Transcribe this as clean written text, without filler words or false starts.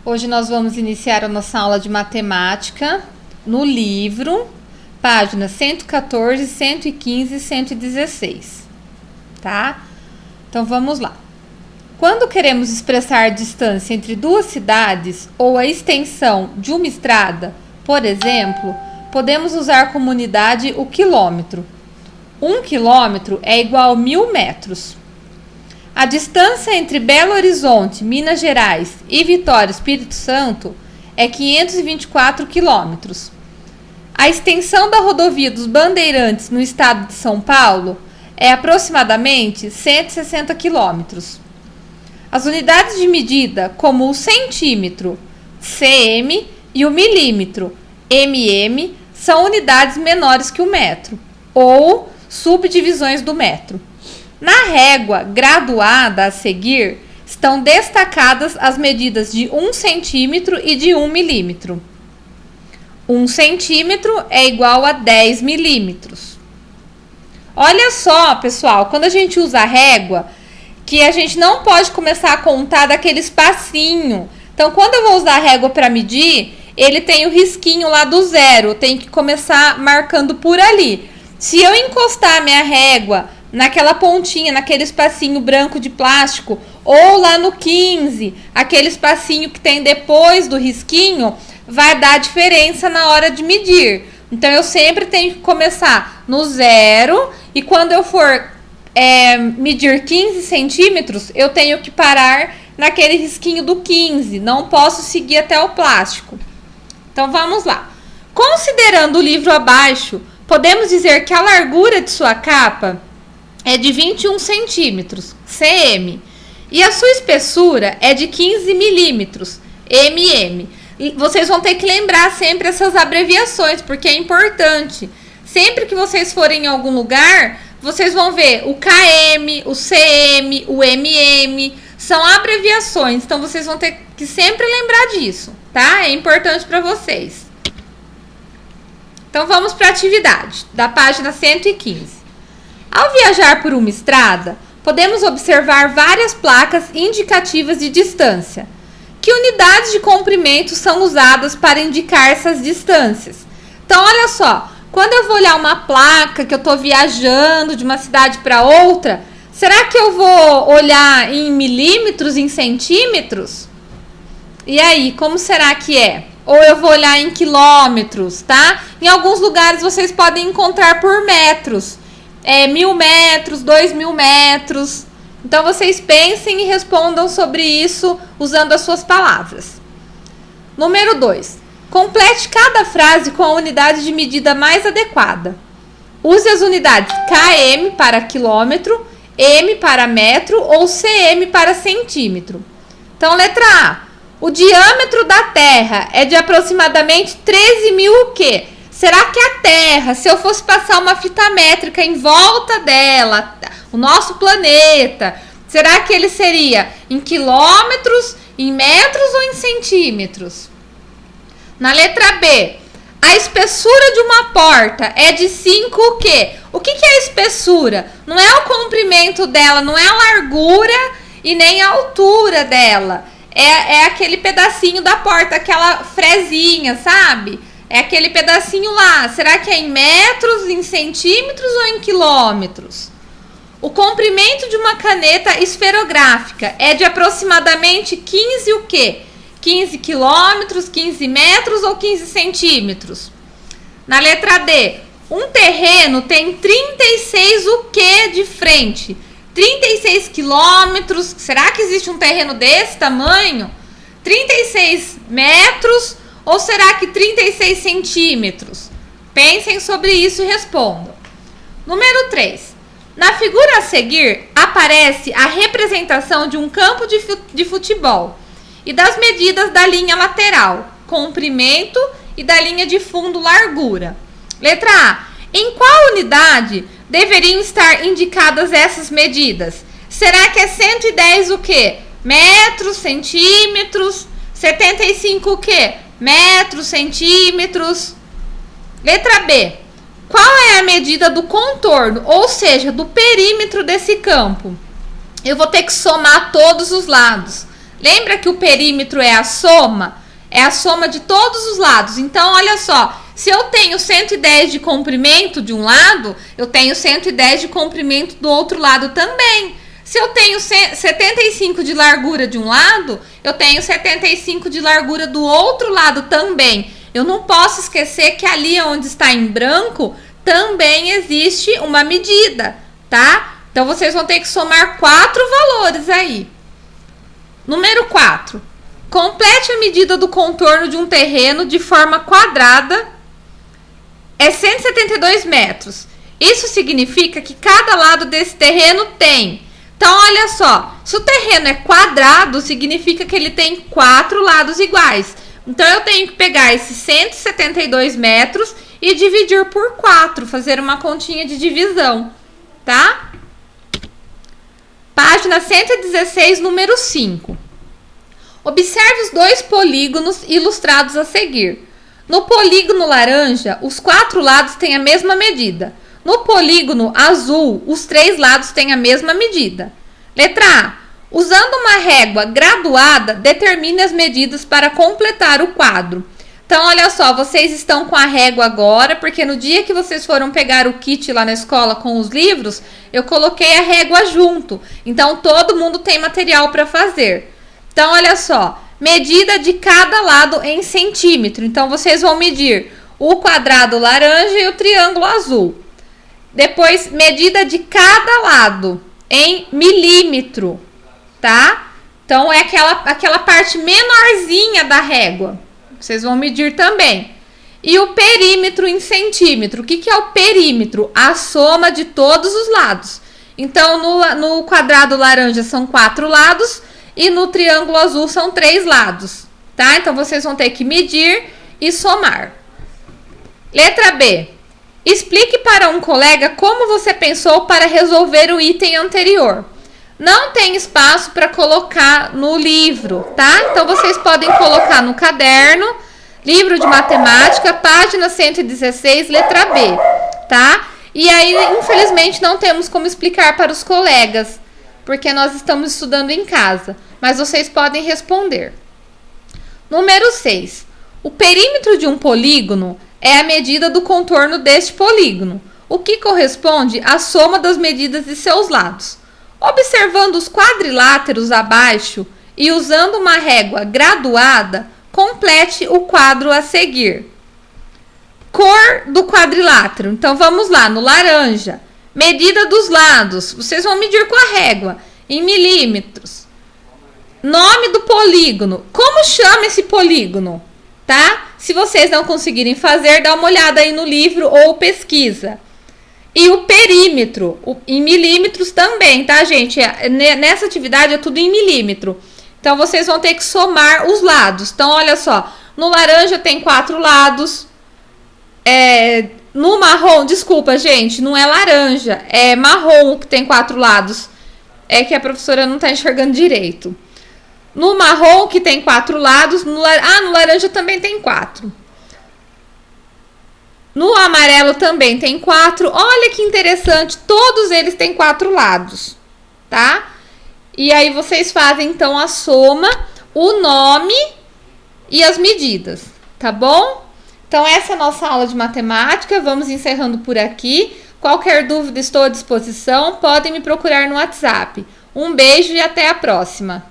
Hoje nós vamos iniciar a nossa aula de matemática no livro, páginas 114, 115 e 116, tá? Então vamos lá. Quando queremos expressar a distância entre duas cidades ou a extensão de uma estrada, por exemplo, podemos usar como unidade o quilômetro. 1 quilômetro é igual a 1000 metros. A distância entre Belo Horizonte, Minas Gerais e Vitória, Espírito Santo, é 524 quilômetros. A extensão da rodovia dos Bandeirantes no estado de São Paulo é aproximadamente 160 quilômetros. As unidades de medida, como o centímetro, cm, e o milímetro, mm, são unidades menores que o metro, ou subdivisões do metro. Na régua graduada a seguir, estão destacadas as medidas de 1 centímetro e de 1 milímetro. 1 centímetro é igual a 10 milímetros. Olha só, pessoal, quando a gente usa a régua, que a gente não pode começar a contar daquele espacinho. Então, quando eu vou usar a régua para medir, ele tem o risquinho lá do zero, eu tenho que começar marcando por ali. Se eu encostar a minha régua naquela pontinha, naquele espacinho branco de plástico, ou lá no 15, aquele espacinho que tem depois do risquinho, vai dar diferença na hora de medir. Então, eu sempre tenho que começar no zero, e quando eu for medir 15 centímetros, eu tenho que parar naquele risquinho do 15, não posso seguir até o plástico. Então, vamos lá. Considerando o livro abaixo, podemos dizer que a largura de sua capa é de 21 centímetros, cm, e a sua espessura é de 15 milímetros, mm. E vocês vão ter que lembrar sempre essas abreviações, porque é importante. Sempre que vocês forem em algum lugar, vocês vão ver o km, o cm, o mm, são abreviações, então vocês vão ter que sempre lembrar disso, tá? É importante para vocês. Então vamos para a atividade da página 115. Ao viajar por uma estrada, podemos observar várias placas indicativas de distância. Que unidades de comprimento são usadas para indicar essas distâncias? Então, olha só, quando eu vou olhar uma placa que eu estou viajando de uma cidade para outra, será que eu vou olhar em milímetros, em centímetros? E aí, como será que é? Ou eu vou olhar em quilômetros, tá? Em alguns lugares vocês podem encontrar por metros. 1000 metros, 2000 metros. Então, vocês pensem e respondam sobre isso usando as suas palavras. Número 2. Complete cada frase com a unidade de medida mais adequada. Use as unidades km para quilômetro, m para metro ou cm para centímetro. Então, letra A. O diâmetro da Terra é de aproximadamente 13 mil o quê? Será que a Terra, se eu fosse passar uma fita métrica em volta dela, o nosso planeta, será que ele seria em quilômetros, em metros ou em centímetros? Na letra B, a espessura de uma porta é de 5 o quê? O que é a espessura? Não é o comprimento dela, não é a largura e nem a altura dela. É aquele pedacinho da porta, aquela frezinha, sabe? É aquele pedacinho lá. Será que é em metros, em centímetros ou em quilômetros? O comprimento de uma caneta esferográfica é de aproximadamente 15 o quê? 15 quilômetros, 15 metros ou 15 centímetros? Na letra D, um terreno tem 36 o quê de frente? 36 quilômetros, será que existe um terreno desse tamanho? 36 metros ou será que 36 centímetros? Pensem sobre isso e respondam. Número 3. Na figura a seguir, aparece a representação de um campo de futebol e das medidas da linha lateral, comprimento, e da linha de fundo, largura. Letra A. Em qual unidade deveriam estar indicadas essas medidas? Será que é 110 o quê? Metros, centímetros. 75 o quê? Metros, centímetros. Letra B. Qual é a medida do contorno, ou seja, do perímetro desse campo? Eu vou ter que somar todos os lados. Lembra que o perímetro é a soma? É a soma de todos os lados. Então, olha só, se eu tenho 110 de comprimento de um lado, eu tenho 110 de comprimento do outro lado também. Se eu tenho 75 de largura de um lado, eu tenho 75 de largura do outro lado também. Eu não posso esquecer que ali onde está em branco, também existe uma medida, tá? Então, vocês vão ter que somar 4 valores aí. Número 4. Complete a medida do contorno de um terreno de forma quadrada. É 172 metros. Isso significa que cada lado desse terreno tem. Então, olha só. Se o terreno é quadrado, significa que ele tem 4 lados iguais. Então, eu tenho que pegar esses 172 metros e dividir por 4. Fazer uma continha de divisão, tá? Página 116, número 5. Observe os 2 polígonos ilustrados a seguir. No polígono laranja, os 4 lados têm a mesma medida. No polígono azul, os 3 lados têm a mesma medida. Letra A. Usando uma régua graduada, determine as medidas para completar o quadro. Então, olha só, vocês estão com a régua agora, porque no dia que vocês foram pegar o kit lá na escola com os livros, eu coloquei a régua junto. Então, todo mundo tem material para fazer. Então, olha só, medida de cada lado em centímetro. Então, vocês vão medir o quadrado laranja e o triângulo azul. Depois, medida de cada lado em milímetro, tá? Então, é aquela parte menorzinha da régua. Vocês vão medir também. E o perímetro em centímetro. O que é o perímetro? A soma de todos os lados. Então, no quadrado laranja são 4 lados e no triângulo azul são 3 lados, tá? Então, vocês vão ter que medir e somar. Letra B. Explique para um colega como você pensou para resolver o item anterior. Não tem espaço para colocar no livro, tá? Então, vocês podem colocar no caderno, livro de matemática, página 116, letra B, tá? E aí, infelizmente, não temos como explicar para os colegas, porque nós estamos estudando em casa, mas vocês podem responder. Número 6. O perímetro de um polígono é a medida do contorno deste polígono, o que corresponde à soma das medidas de seus lados. Observando os quadriláteros abaixo e usando uma régua graduada, complete o quadro a seguir. Cor do quadrilátero. Então, vamos lá, no laranja. Medida dos lados. Vocês vão medir com a régua, em milímetros. Nome do polígono. Como chama esse polígono? Tá? Se vocês não conseguirem fazer, dá uma olhada aí no livro ou pesquisa. E o perímetro, em milímetros também, tá, gente? Nessa atividade é tudo em milímetro. Então, vocês vão ter que somar os lados. Então, olha só, no laranja tem 4 lados. No marrom, desculpa, gente, não é laranja, é marrom que tem 4 lados. É que a professora não tá enxergando direito. No marrom, que tem 4 lados, no laranja também tem 4. No amarelo também tem 4. Olha que interessante, todos eles têm 4 lados, tá? E aí vocês fazem então a soma, o nome e as medidas, tá bom? Então essa é a nossa aula de matemática, vamos encerrando por aqui. Qualquer dúvida estou à disposição, podem me procurar no WhatsApp. Um beijo e até a próxima!